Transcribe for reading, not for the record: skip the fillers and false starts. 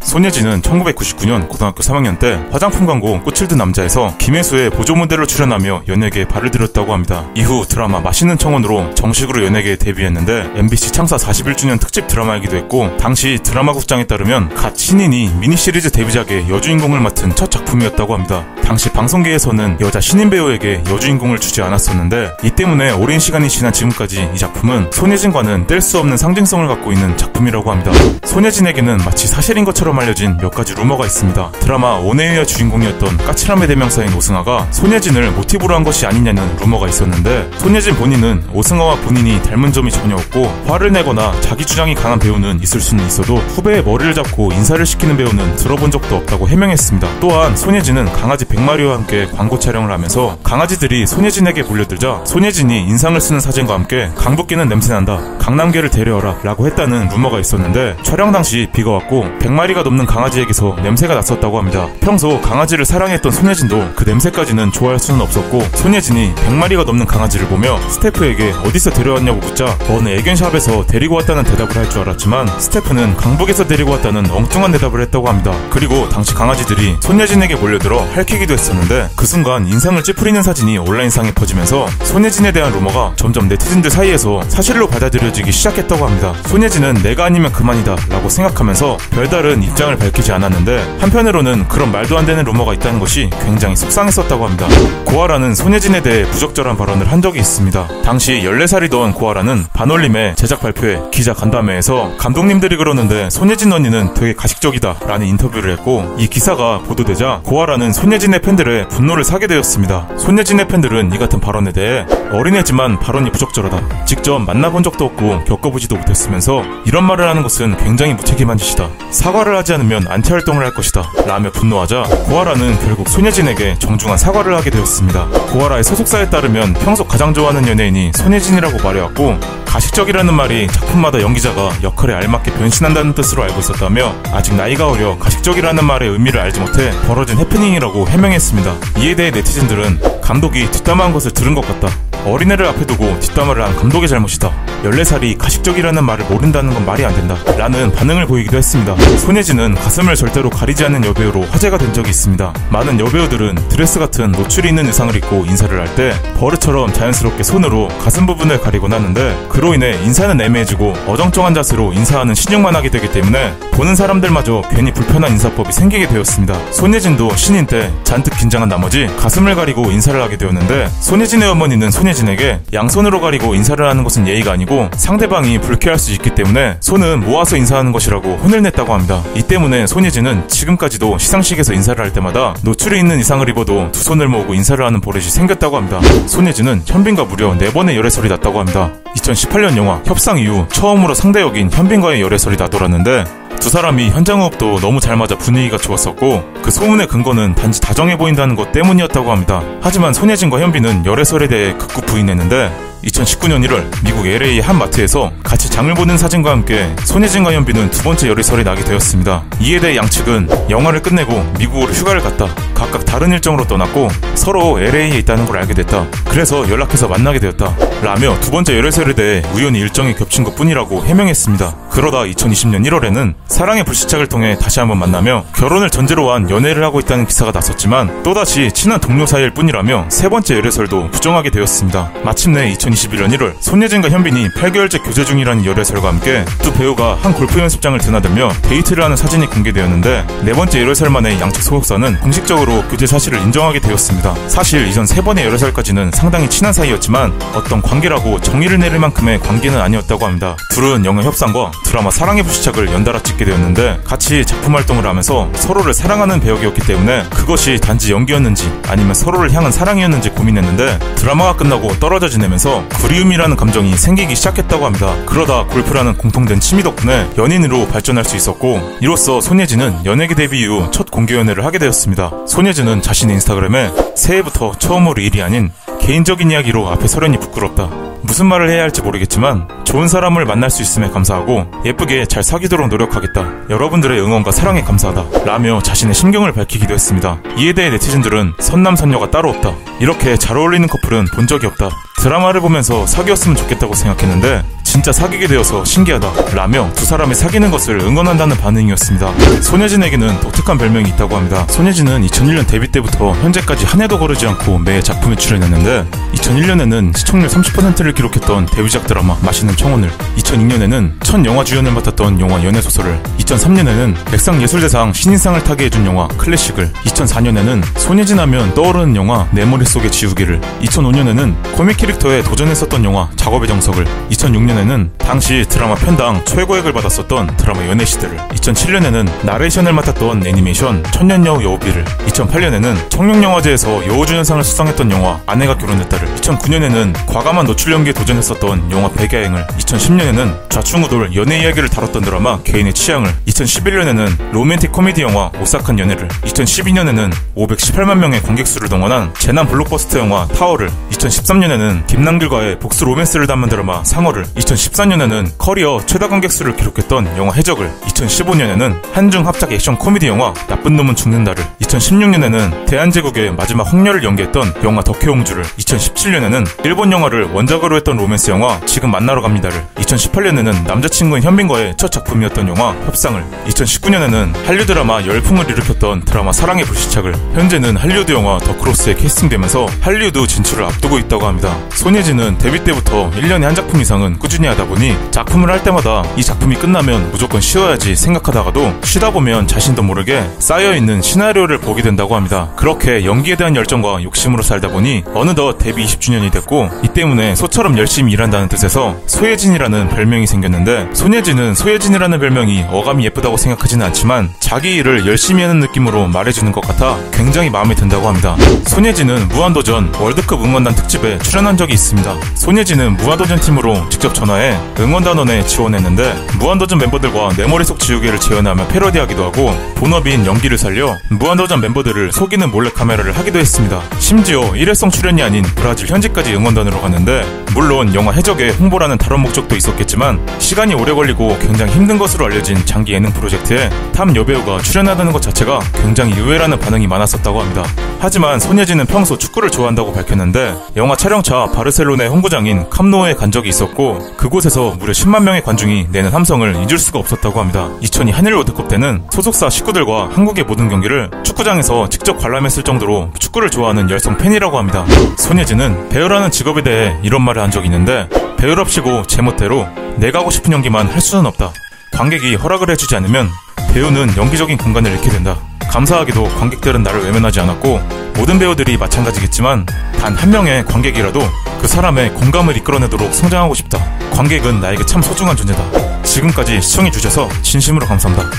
손예진은 1999년 고등학교 3학년 때 화장품 광고 꽃을 든 남자에서 김혜수의 보조 모델로 출연하며 연예계에 발을 들였다고 합니다. 이후 드라마 맛있는 청혼으로 정식으로 연예계에 데뷔했는데 MBC 창사 41주년 특집 드라마이기도 했고, 당시 드라마국장에 따르면 갓 신인이 미니시리즈 데뷔작의 여주인공을 맡은 첫 작품이었다고 합니다. 당시 방송계에서는 여자 신인 배우에게 여주인공을 주지 않았었는데, 이 때문에 오랜 시간이 지난 지금까지 이 작품은 손예진과는 뗄 수 없는 상징성을 갖고 있는 작품이라고 합니다. 손예진에게는 마치 사실인 것처럼 알려진 몇 가지 루머가 있습니다. 드라마 온에이어 주인공이었던 까칠함의 대명사인 오승화가 손예진을 모티브로 한 것이 아니냐는 루머가 있었는데, 손예진 본인은 오승화와 본인이 닮은 점이 전혀 없고, 화를 내거나 자기 주장이 강한 배우는 있을 수는 있어도 후배의 머리를 잡고 인사를 시키는 배우는 들어본 적도 없다고 해명했습니다. 또한 손예진은 강아지 백마리와 함께 광고 촬영을 하면서 강아지들이 손예진에게 몰려들자 손예진이 인상을 쓰는 사진과 함께 강북기는 냄새난다, 강남계를 데려와라 라고 했다는 루머가 있었는데, 촬영 당시 비가 왔고 100마리가 넘는 강아지에게서 냄새가 났었다고 합니다. 평소 강아지를 사랑했던 손예진도 그 냄새까지는 좋아할 수는 없었고, 손예진이 100마리가 넘는 강아지를 보며 스태프에게 어디서 데려왔냐고 묻자 어느 애견샵에서 데리고 왔다는 대답을 할 줄 알았지만, 스태프는 강북에서 데리고 왔다는 엉뚱한 대답을 했다고 합니다. 그리고 당시 강아지들이 손예진에게 몰려들어 핥히기도 했었는데, 그 순간 인상을 찌푸리는 사진이 온라인상에 퍼지면서 손예진에 대한 루머가 점점 네티즌들 사이에서 사실로 받아들여지기 시작했다고 합니다. 손예진은 내가 아니면 그만이다 라고 생각하면서 별다른 입장을 밝히지 않았는데, 한편으로는 그런 말도 안 되는 루머가 있다는 것이 굉장히 속상했었다고 합니다. 고아라는 손예진에 대해 부적절한 발언을 한 적이 있습니다. 당시 14살이던 고아라는 반올림의 제작 발표회 기자 간담회에서 감독님들이 그러는데 손예진 언니는 되게 가식적이다 라는 인터뷰를 했고, 이 기사가 보도되자 고아라는 손예진의 팬들의 분노를 사게 되었습니다. 손예진의 팬들은 이 같은 발언에 대해 어린애지만 발언이 부적절하다, 직접 만나본 적도 없고 겪어보지도 못했으면서 이런 말을 하는 것은 굉장히 무책임한 짓이다, 사과를 하지 않으면 안티활동을 할 것이다 라며 분노하자 고아라는 결국 손예진에게 정중한 사과를 하게 되었습니다. 고아라의 소속사에 따르면 평소 가장 좋아하는 연예인이 손예진이라고 말해왔고, 가식적이라는 말이 작품마다 연기자가 역할에 알맞게 변신한다는 뜻으로 알고 있었다며, 아직 나이가 어려 가식적이라는 말의 의미를 알지 못해 벌어진 해프닝이라고 해명했습니다. 이에 대해 네티즌들은 감독이 뒷담화한 것을 들은 것 같다, 어린애를 앞에 두고 뒷담화를 한 감독의 잘못이다, 14살이 가식적이라는 말을 모른다는 건 말이 안 된다 라는 반응을 보이기도 했습니다. 손예진은 가슴을 절대로 가리지 않는 여배우로 화제가 된 적이 있습니다. 많은 여배우들은 드레스 같은 노출이 있는 의상을 입고 인사를 할 때 버릇처럼 자연스럽게 손으로 가슴 부분을 가리곤 하는데, 그로 인해 인사는 애매해지고 어정쩡한 자세로 인사하는 신용만 하게 되기 때문에 보는 사람들마저 괜히 불편한 인사법이 생기게 되었습니다. 손예진도 신인 때 잔뜩 긴장한 나머지 가슴을 가리고 인사를 하게 되었는데, 손예진의 어머니는 손예진에게 양손으로 가리고 인사를 하는 것은 예의가 아니고 상대방이 불쾌할 수 있기 때문에 손은 모아서 인사하는 것이라고 혼을 냈다고 합니다. 이 때문에 손예진은 지금까지도 시상식에서 인사를 할 때마다 노출이 있는 의상을 입어도 두 손을 모으고 인사를 하는 버릇이 생겼다고 합니다. 손예진은 현빈과 무려 4번의 열애설이 났다고 합니다. 2018년 영화 협상 이후 처음으로 상대 역인 현빈과의 열애설이 나돌았는데, 두 사람이 현장 호흡도 너무 잘 맞아 분위기가 좋았었고, 그 소문의 근거는 단지 다정해 보인다는 것 때문이었다고 합니다. 하지만 손예진과 현빈은 열애설에 대해 극구 부인했는데, 2019년 1월 미국 LA의 한 마트에서 같이 장을 보는 사진과 함께 손예진과 현빈은 두 번째 열애설이 나게 되었습니다. 이에 대해 양측은 영화를 끝내고 미국으로 휴가를 갔다, 각각 다른 일정으로 떠났고 서로 LA에 있다는 걸 알게 됐다, 그래서 연락해서 만나게 되었다 라며 두 번째 열애설에 대해 우연히 일정이 겹친 것 뿐이라고 해명했습니다. 그러다 2020년 1월에는 사랑의 불시착을 통해 다시 한번 만나며 결혼을 전제로 한 연애를 하고 있다는 기사가 났었지만, 또다시 친한 동료 사이일 뿐이라며 세 번째 열애설도 부정하게 되었습니다. 마침내 2021년 1월 손예진과 현빈이 8개월째 교제 중이라는 열애설과 함께 두 배우가 한 골프 연습장을 드나들며 데이트를 하는 사진이 공개되었는데, 네 번째 열애설 만에 양측 소속사는 공식적으로 교제 사실을 인정하게 되었습니다. 사실 이전 세 번의 열애설까지는 상당히 친한 사이였지만 어떤 관계라고 정의를 내릴 만큼의 관계는 아니었다고 합니다. 둘은 영화 협상과 드라마 사랑의 불시착을 연달아 찍게 되었는데, 같이 작품 활동을 하면서 서로를 사랑하는 배역이었기 때문에 그것이 단지 연기였는지 아니면 서로를 향한 사랑이었는지 고민했는데, 드라마가 끝나고 떨어져 지내면서 그리움이라는 감정이 생기기 시작했다고 합니다. 그러다 골프라는 공통된 취미 덕분에 연인으로 발전할 수 있었고, 이로써 손예진은 연예계 데뷔 이후 첫 공개 연애를 하게 되었습니다. 손예진은 자신의 인스타그램에 새해부터 처음으로 일이 아닌 개인적인 이야기로 앞에 서려니 부끄럽다, 무슨 말을 해야 할지 모르겠지만 좋은 사람을 만날 수 있음에 감사하고 예쁘게 잘 사귀도록 노력하겠다, 여러분들의 응원과 사랑에 감사하다 라며 자신의 심경을 밝히기도 했습니다. 이에 대해 네티즌들은 선남선녀가 따로 없다, 이렇게 잘 어울리는 커플은 본 적이 없다, 드라마를 보면서 사귀었으면 좋겠다고 생각했는데 진짜 사귀게 되어서 신기하다 라며 두 사람이 사귀는 것을 응원한다는 반응이었습니다. 손예진에게는 독특한 별명이 있다고 합니다. 손예진은 2001년 데뷔 때부터 현재까지 한 해도 거르지 않고 매 작품에 출연했는데 2001년에는 시청률 30%를 기록했던 데뷔작 드라마 맛있는 청혼을, 2002년에는 첫 영화 주연을 맡았던 영화 연애소설을, 2003년에는 백상예술대상 신인상을 타게 해준 영화 클래식을, 2004년에는 손예진 하면 떠오르는 영화 내 머릿속의 지우개를, 2005년에는 코믹 캐릭터에 도전했었던 영화 작업의 정석을, 2006년에는 당시 드라마 편당 최고액을 받았었던 드라마 연애시대를, 2007년에는 나레이션을 맡았던 애니메이션 천년여우 여우비를, 2008년에는 청룡영화제에서 여우주연상을 수상했던 영화 아내가 결혼했다를, 2009년에는 과감한 노출 연기에 도전했었던 영화 백야행을, 2010년에는 좌충우돌 연애 이야기를 다뤘던 드라마 개인의 취향을, 2011년에는 로맨틱 코미디 영화 오싹한 연애를, 2012년에는 518만 명의 관객수를 동원한 재난 블록버스터 영화 타워를, 2013년에는 김남길과의 복수 로맨스를 담은 드라마 상어를, 2014년에는 커리어 최다 관객수를 기록했던 영화 해적을, 2015년에는 한중 합작 액션 코미디 영화 나쁜 놈은 죽는다를, 2016년에는 대한제국의 마지막 황녀를 연기했던 영화 덕혜옹주를, 2017년에는 일본 영화를 원작으로 했던 로맨스 영화 지금 만나러 갑니다를, 2018년에는 남자친구인 현빈과의 첫 작품이었던 영화 협상을, 2019년에는 한류 드라마 열풍을 일으켰던 드라마 사랑의 불시착을, 현재는 할리우드 영화 더 크로스에 캐스팅되면서 할리우드 진출을 앞두고 있다고 합니다. 손예진은 데뷔 때부터 1년에 한 작품 이상은 꾸준히 하다 보니 작품을 할 때마다 이 작품이 끝나면 무조건 쉬어야지 생각하다가도 쉬다 보면 자신도 모르게 쌓여있는 시나리오를 보게 된다고 합니다. 그렇게 연기에 대한 열정과 욕심으로 살다 보니 어느덧 데뷔 20주년이 됐고, 이 때문에 소처럼 열심히 일한다는 뜻에서 소예진이라는 별명이 생겼는데, 손예진은 소예진이라는 별명이 어감이 예쁘다고 생각하지는 않지만 자기 일을 열심히 하는 느낌으로 말해주는 것 같아 굉장히 마음에 든다고 합니다. 손예진은 무한도전 월드컵 응원단 특집에 출연한 적이 있습니다. 손예진은 무한도전 팀으로 직접 전화해 응원단원에 지원했는데, 무한도전 멤버들과 내 머릿속 지우개를 재현하며 패러디하기도 하고 본업인 연기를 살려 무한도전 멤버들을 속이는 몰래카메라를 하기도 했습니다. 심지어 일회성 출연이 아닌 브라질 현지까지 응원단으로 갔는데, 물론 영화 해적의 홍보라는 다른 목적도 있었겠지만 시간이 오래 걸리고 굉장히 힘든 것으로 알려진 장기 예능 프로젝트에 탑 여배우가 출연하다는 것 자체가 굉장히 의외라는 반응이 많았었다고 합니다. 하지만 손예진은 평소 축구를 좋아한다고 밝혔는데, 영화 촬영차 바르셀로나의 홈구장인 캄노에 간 적이 있었고 그곳에서 무려 10만 명의 관중이 내는 함성을 잊을 수가 없었다고 합니다. 2002 한일 월드컵 때는 소속사 식구들과 한국의 모든 경기를 축구장에서 직접 관람했을 정도로 축구를 좋아하는 열성 팬이라고 합니다. 손예진은 배우라는 직업에 대해 이런 말을 한 적이 있는데, 배우랍시고 제멋대로 내가 하고 싶은 연기만 할 수는 없다. 관객이 허락을 해주지 않으면 배우는 연기적인 공간을 잃게 된다. 감사하게도 관객들은 나를 외면하지 않았고 모든 배우들이 마찬가지겠지만 단 한 명의 관객이라도 그 사람의 공감을 이끌어내도록 성장하고 싶다. 관객은 나에게 참 소중한 존재다. 지금까지 시청해주셔서 진심으로 감사합니다.